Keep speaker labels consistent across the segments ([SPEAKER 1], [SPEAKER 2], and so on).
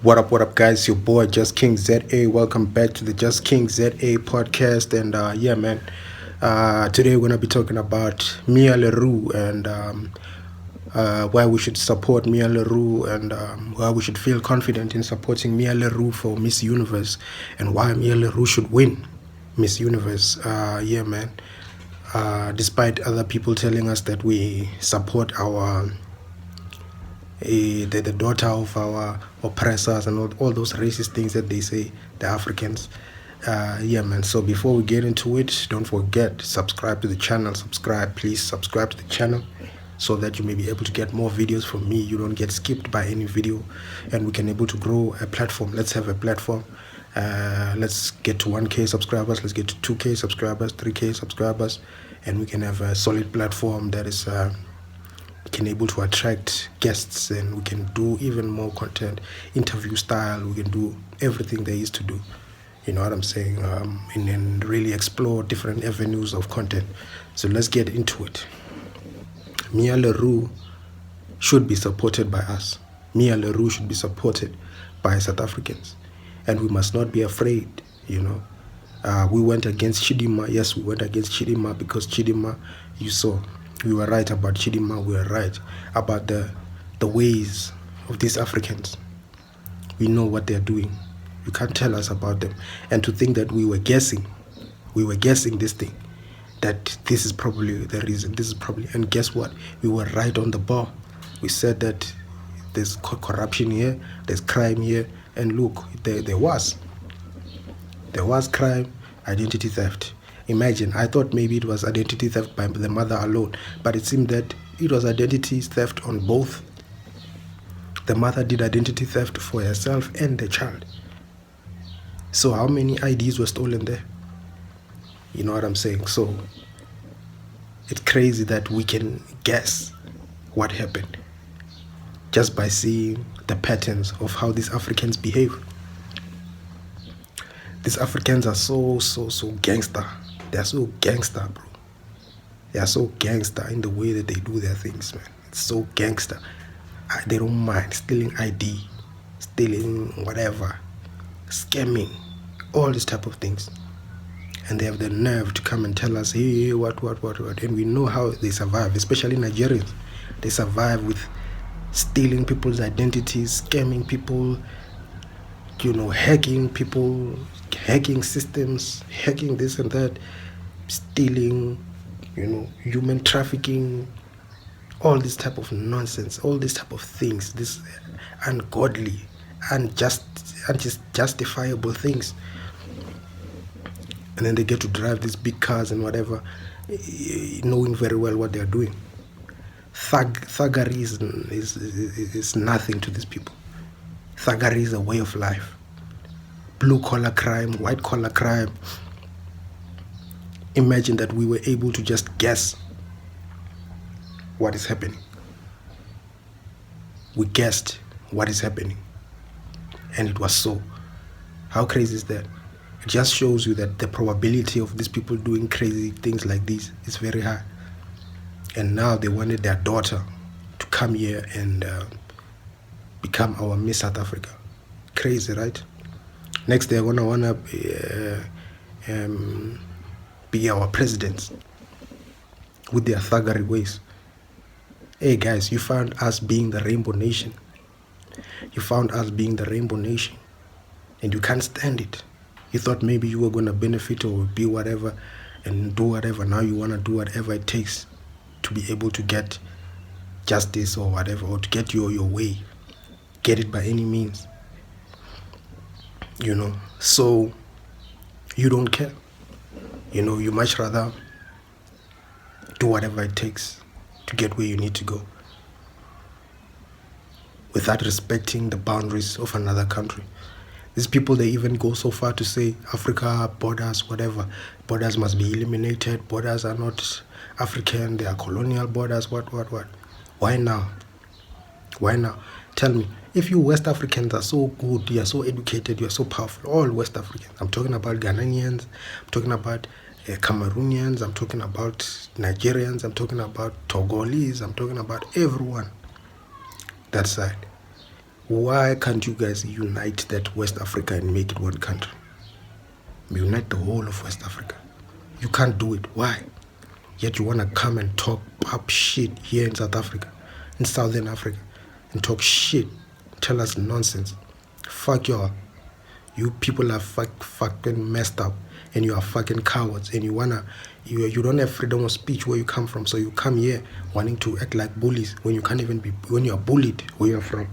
[SPEAKER 1] What up, guys? Your boy Just King ZA. Welcome back to the Just King ZA podcast. And yeah, man, today we're gonna be talking about Mia Leroux and why we should support Mia Leroux and why we should feel confident in supporting Mia Leroux for Miss Universe and why Mia Leroux should win Miss Universe. Yeah, man. Despite other people telling us that we support our the daughter of our oppressors and all those racist things that they say, the Africans. Yeah, man. So before we get into it, don't forget, subscribe to the channel. Please subscribe to the channel so that you may be able to get more videos from me. You don't get skipped by any video, and we can able to grow a platform. Let's have a platform. Let's get to 1K subscribers. Let's get to 2K subscribers, 3K subscribers, and we can have a solid platform that is can able to attract guests, and we can do even more content, interview style. We can do everything there is to do. You know what I'm saying? And really explore different avenues of content. So let's get into it. Mia Leroux should be supported by us. Mia Leroux should be supported by South Africans, and we must not be afraid. You know, we went against Chidimma. Yes, we went against Chidimma because Chidimma, you saw, we were right about Chidimma. We were right about the ways of these Africans. We know what they're doing. You can't tell us about them. And to think that we were guessing this thing, that this is probably the reason, and guess what? We were right on the ball. We said that there's corruption here, there's crime here, and look, there was crime, identity theft. Imagine, I thought maybe it was identity theft by the mother alone, but it seemed that it was identity theft on both. The mother did identity theft for herself and the child. So how many IDs were stolen there? You know what I'm saying? So it's crazy that we can guess what happened just by seeing the patterns of how these Africans behave. These Africans are so gangster. They're so gangster, bro. They are so gangster in the way that they do their things, man. It's so gangster. They don't mind stealing ID, stealing whatever, scamming, all these type of things. And they have the nerve to come and tell us, hey, what. And we know how they survive, especially Nigerians. They survive with stealing people's identities, scamming people, you know, hacking people, hacking systems, hacking this and that, stealing, you know, human trafficking, all this type of nonsense, all these type of things, this ungodly, unjustifiable things. And then they get to drive these big cars and whatever, knowing very well what they're doing. Thuggery is nothing to these people. Thuggery is a way of life. Blue-collar crime, white-collar crime. Imagine that we were able to just guess what is happening. We guessed what is happening, and it was so. How crazy is that? It just shows you that the probability of these people doing crazy things like this is very high. And now they wanted their daughter to come here and become our Miss South Africa. Crazy, right? Next, they're gonna wanna be our presidents with their thuggery ways. Hey guys, you found us being the Rainbow Nation. You found us being the Rainbow Nation, and you can't stand it. You thought maybe you were gonna benefit or be whatever and do whatever. Now you wanna do whatever it takes to be able to get justice or whatever, or to get your way. Get it by any means. You know, so you don't care. You know, you much rather do whatever it takes to get where you need to go without respecting the boundaries of another country. These people, they even go so far to say Africa, borders, whatever. Borders must be eliminated. Borders are not African. They are colonial borders, what. Why now? Why now? Tell me, if you West Africans are so good, you are so educated, you are so powerful, all West Africans, I'm talking about Ghanaians, I'm talking about Cameroonians, I'm talking about Nigerians, I'm talking about Togolese, I'm talking about everyone that side. Why can't you guys unite that West Africa and make it one country? Unite the whole of West Africa. You can't do it. Why? Yet you want to come and talk up shit here in South Africa, in Southern Africa, and talk shit, tell us nonsense. Fuck y'all. You people are fucking messed up, and you are fucking cowards, and you don't have freedom of speech where you come from, so you come here wanting to act like bullies when you can't even be, when you are bullied where you're from.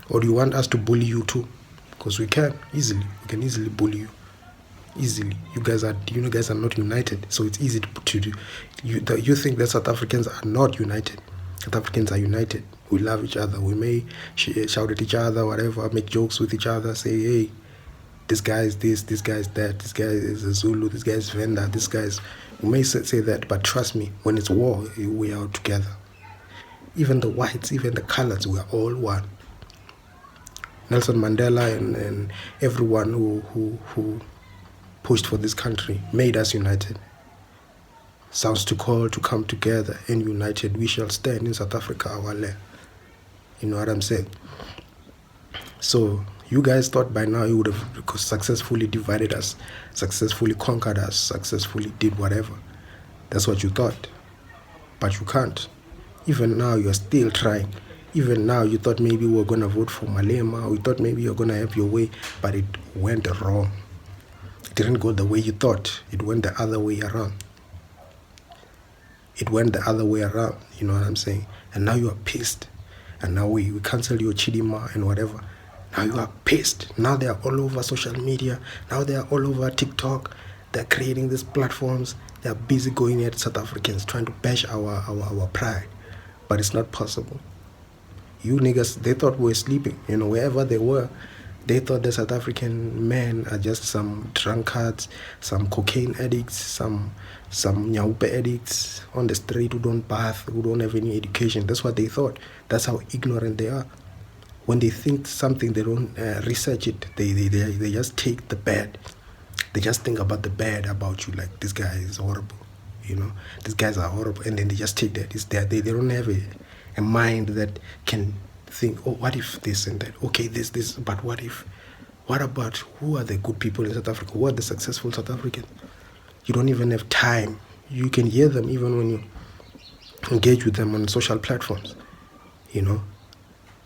[SPEAKER 1] Or do you want us to bully you too? Because we can easily bully you. Easily. You guys are not united, so it's easy to do. You think that South Africans are not united. South Africans are united. We love each other. We may shout at each other, whatever, make jokes with each other, say, hey, this guy is this guy is that, this guy is a Zulu, this guy is Venda, this guy is... We may say that, but trust me, when it's war, we are together. Even the whites, even the colors, we are all one. Nelson Mandela and everyone who pushed for this country made us united. Sounds to call to come together and united we shall stand in South Africa, our land. You know what I'm saying? So you guys thought by now you would have successfully divided us, successfully conquered us, successfully did whatever. That's what you thought. But you can't. Even now you're still trying. Even now you thought maybe we were going to vote for Malema. We thought maybe you're going to have your way, but it went wrong. It didn't go the way you thought. It went the other way around. It went the other way around, you know what I'm saying? And now you are pissed. And now we cancel your Chidimma and whatever. Now you are pissed. Now they are all over social media. Now they are all over TikTok. They're creating these platforms. They're busy going at South Africans, trying to bash our pride. But it's not possible. You niggas, they thought we were sleeping. You know, wherever they were, they thought the South African men are just some drunkards, some cocaine addicts, some nyaupe addicts on the street who don't bath, who don't have any education. That's what they thought. That's how ignorant they are. When they think something, they don't research it. They just take the bad. They just think about the bad about you, like this guy is horrible. You know, these guys are horrible, and then they just take that. It's there. They don't have a mind that can think, oh, what if this and that? Okay, this, but what if? What about who are the good people in South Africa? Who are the successful South Africans? You don't even have time. You can hear them even when you engage with them on social platforms. You know,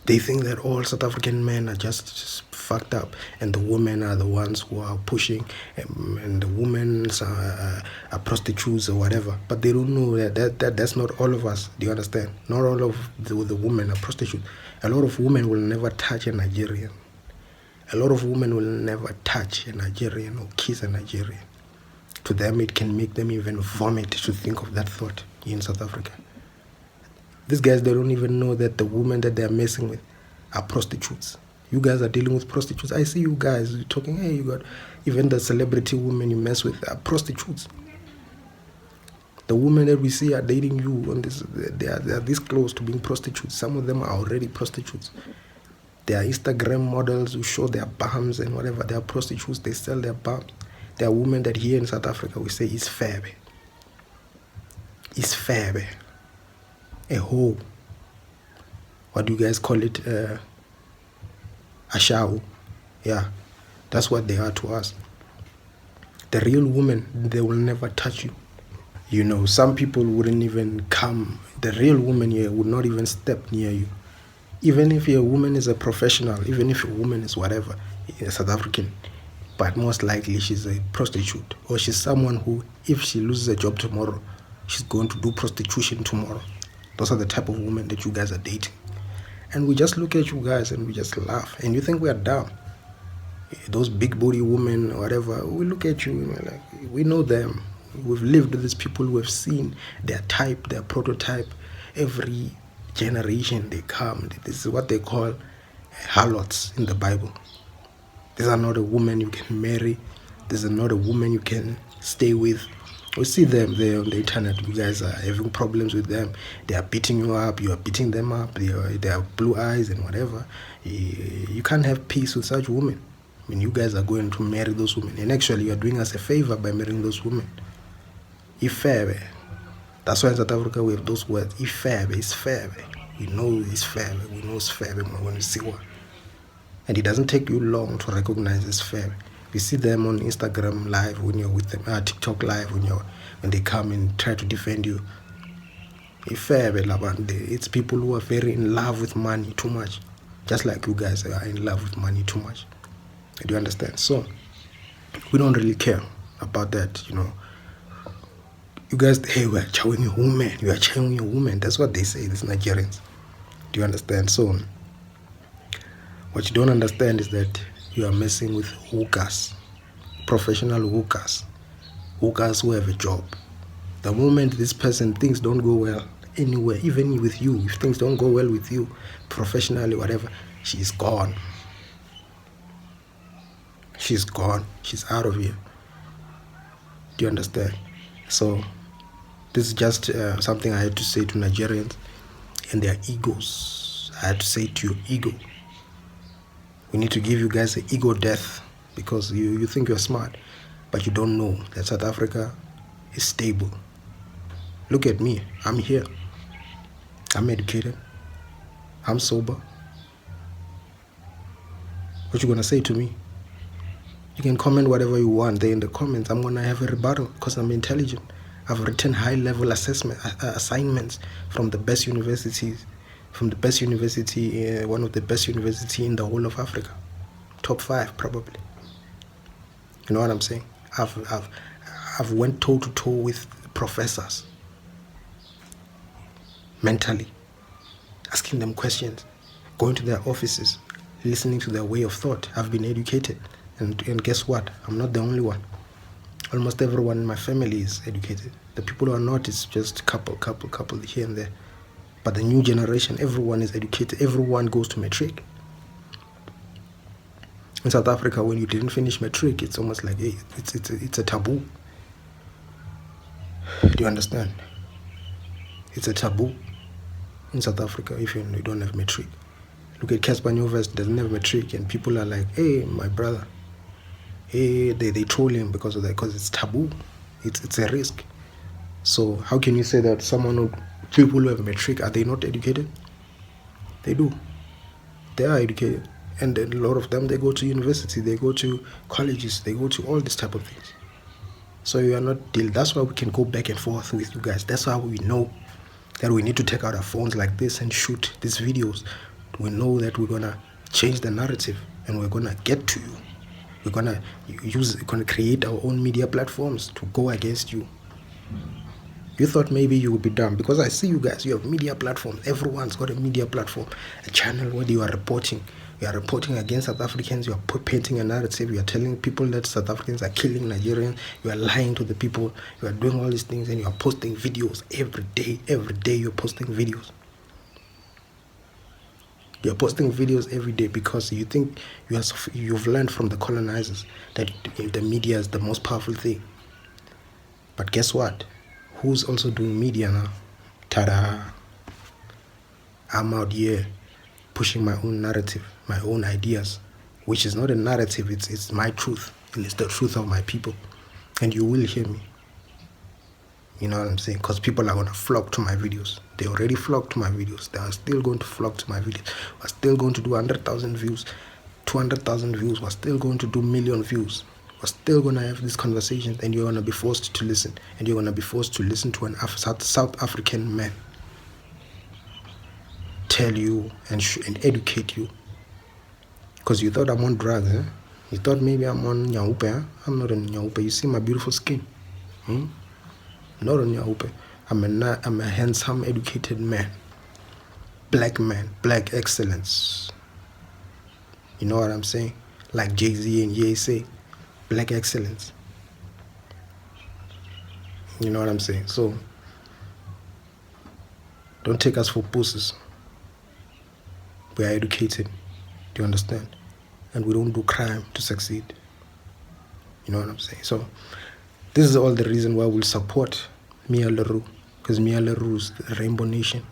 [SPEAKER 1] they think that all South African men are just fucked up, and the women are the ones who are pushing, and the women are prostitutes or whatever. But they don't know that's not all of us. Do you understand? Not all of the women are prostitutes. A lot of women will never touch a Nigerian. A lot of women will never touch a Nigerian or kiss a Nigerian. To them, it can make them even vomit to think of that thought in South Africa. These guys, they don't even know that the women that they're messing with are prostitutes. You guys are dealing with prostitutes. I see you guys talking, hey, you got even the celebrity women you mess with are prostitutes. The women that we see are dating you on this, they are this close to being prostitutes. Some of them are already prostitutes. They are Instagram models who show their bums and whatever. They are prostitutes. They sell their bums. There are women that here in South Africa we say is fabe. Is fabe. A hoe. What do you guys call it? Ashau. Yeah. That's what they are to us. The real women, they will never touch you. You know, some people wouldn't even come. The real woman here would not even step near you. Even if a woman is a professional, even if a woman is whatever, a South African, but most likely she's a prostitute, or she's someone who, if she loses a job tomorrow, she's going to do prostitution tomorrow. Those are the type of women that you guys are dating. And we just look at you guys and we just laugh. And you think we are dumb. Those big booty women or whatever, we look at you and we're like, we know them. We've lived with these people, we've seen their type, their prototype. Every generation they come. This is what they call harlots in the Bible. These are not a woman you can marry. This is not a woman you can stay with. We see them there on the internet. You guys are having problems with them. They are beating you up. You are beating them up. They have blue eyes and whatever. You can't have peace with such women. I mean, you guys are going to marry those women. And actually, you are doing us a favor by marrying those women. Ifebe. That's why in South Africa we have those words. Ifebe is febe. We know it's fair. We know it's fair when we see one. And it doesn't take you long to recognize it's fair. You see them on Instagram live when you're with them, TikTok live when they come and try to defend you. It's fair, it's people who are very in love with money too much. Just like you guys are in love with money too much. Do you understand? So we don't really care about that, you know. You guys, hey, we are chowing your woman. You are chowing your woman. That's what they say, these Nigerians. Do you understand? So what you don't understand is that you are messing with hookers, professional hookers who have a job. The moment this person, things don't go well anywhere, even with you, if things don't go well with you, professionally, whatever, she's gone. She's gone. She's out of here. Do you understand? So this is just something I had to say to Nigerians and their egos. I had to say to your ego. We need to give you guys an ego death because you think you're smart, but you don't know that South Africa is stable. Look at me. I'm here. I'm educated. I'm sober. What you gonna say to me? You can comment whatever you want there in the comments. I'm gonna have a rebuttal because I'm intelligent. I've written high-level assignments from the best universities, one of the best university in the whole of Africa, top 5 probably. You know what I'm saying? I've went toe to toe with professors, mentally, asking them questions, going to their offices, listening to their way of thought. I've been educated, and guess what? I'm not the only one. Almost everyone in my family is educated. The people who are not is just couple here and there. But the new generation, everyone is educated. Everyone goes to matric. In South Africa, when you didn't finish matric, it's almost like it's a taboo. Do you understand? It's a taboo in South Africa if you don't have matric. Look at Casper Nyovest, doesn't have matric, and people are like, hey, my brother. Hey, they troll him because of that, because it's taboo. It's a risk. So how can you say that people who have matric, are they not educated? They do. They are educated. And a lot of them, they go to university, they go to colleges, they go to all these type of things. So you are not deal. That's why we can go back and forth with you guys. That's why we know that we need to take out our phones like this and shoot these videos. We know that we're gonna change the narrative and we're gonna get to you. We're gonna create our own media platforms to go against you. You thought maybe you would be dumb because I see you guys. You have media platforms. Everyone's got a media platform, a channel where you are reporting. You are reporting against South Africans. You are painting a narrative. You are telling people that South Africans are killing Nigerians. You are lying to the people. You are doing all these things, and you are posting videos every day. Every day you're posting videos. You're posting videos every day because you think you've learned from the colonizers that the media is the most powerful thing. But guess what? Who's also doing media now? Ta-da! I'm out here pushing my own narrative, my own ideas, which is not a narrative, it's my truth, and it's the truth of my people. And you will hear me. You know what I'm saying? Because people are going to flock to my videos. They already flocked to my videos. They are still going to flock to my videos. We're still going to do 100,000 views, 200,000 views. We're still going to do million views. We're still going to have these conversations, and you're going to be forced to listen. And you're going to be forced to listen to an South African man tell you and educate you. Because you thought I'm on drugs, eh? You thought maybe I'm on Nyaupe, eh? I'm not on Nyaupe. You see my beautiful skin? Not on Nyaupe. I'm a handsome, educated man. Black excellence. You know what I'm saying? Like Jay-Z and Ye say, black excellence. You know what I'm saying? So, don't take us for pussies. We are educated. Do you understand? And we don't do crime to succeed. You know what I'm saying? So, this is all the reason why we'll support Mia Roux. Because Mia Roux is the Rainbow Nation.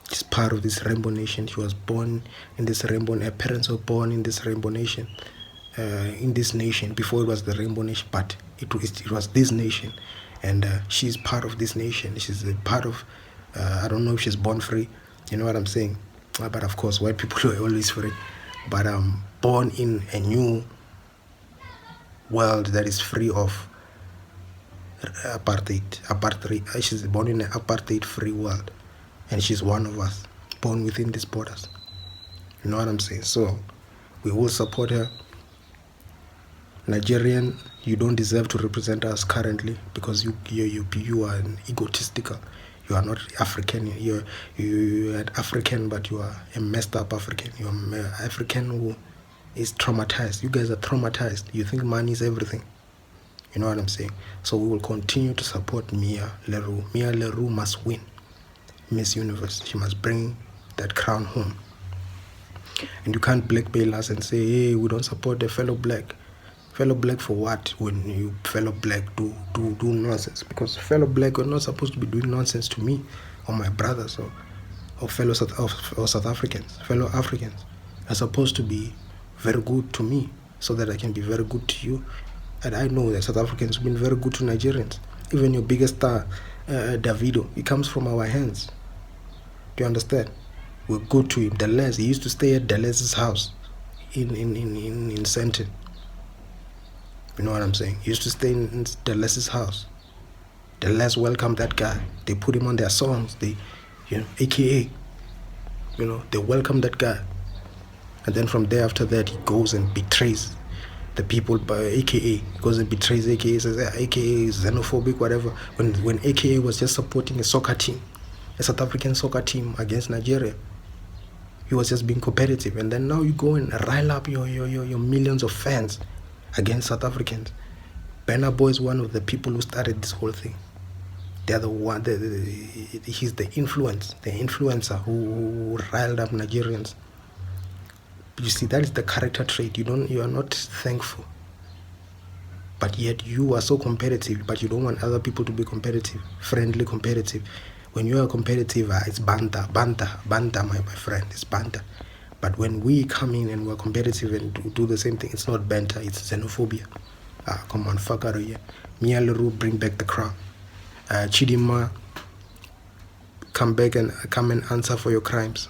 [SPEAKER 1] She's part of this Rainbow Nation. She was born in this Rainbow. Her parents were born in this Rainbow Nation. In this nation before it was the Rainbow Nation, but it was this nation, and she's part of this nation. She's a part of. I don't know if she's born free. You know what I'm saying? But of course, white people were always free. But born in a new world that is free of apartheid. She's born in an apartheid-free world, and she's one of us, born within these borders. You know what I'm saying? So we will support her. Nigerian, you don't deserve to represent us currently because you are an egotistical. You are not African. You're an African, but you are a messed up African. You're an African who is traumatized. You guys are traumatized. You think money is everything. You know what I'm saying? So we will continue to support Mia Leroux. Mia Leroux must win Miss Universe. She must bring that crown home. And you can't blackmail us and say, hey, we don't support the fellow black. Fellow black for what? When you fellow black do nonsense? Because fellow black are not supposed to be doing nonsense to me or my brothers or fellow South Africans. Fellow Africans are supposed to be very good to me so that I can be very good to you. And I know that South Africans have been very good to Nigerians. Even your biggest star, Davido, he comes from our hands. Do you understand? We're good to him. Deleuze, he used to stay at Deleuze's house in Senton. You know what I'm saying? He used to stay in Deleuze's house. Deleuze welcomed that guy. They put him on their songs. They, AKA, they welcome that guy. And then from there, after that, he goes and betrays the people by AKA. Goes and betrays AKA, says AKA is xenophobic, whatever. When AKA was just supporting a soccer team, a South African soccer team against Nigeria, he was just being competitive. And then now you go and rile up your millions of fans against South Africans. Burna Boy is one of the people who started this whole thing. They're the one. He's the influencer who riled up Nigerians. You see, that is the character trait. You are not thankful, but yet you are so competitive. But you don't want other people to be competitive, friendly, competitive. When you are competitive, it's banter, my friend. It's banter. But when we come in and we're competitive and do the same thing, it's not banter, it's xenophobia. Come on, fuck out of here. Mia Leroux, bring back the crown. Chidimma, come back and come and answer for your crimes.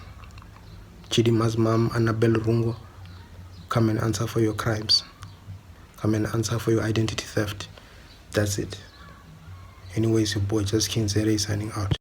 [SPEAKER 1] Chidimma's mom, Annabelle Rungo, come and answer for your crimes. Come and answer for your identity theft. That's it. Anyways, your boy Just King Zere signing out.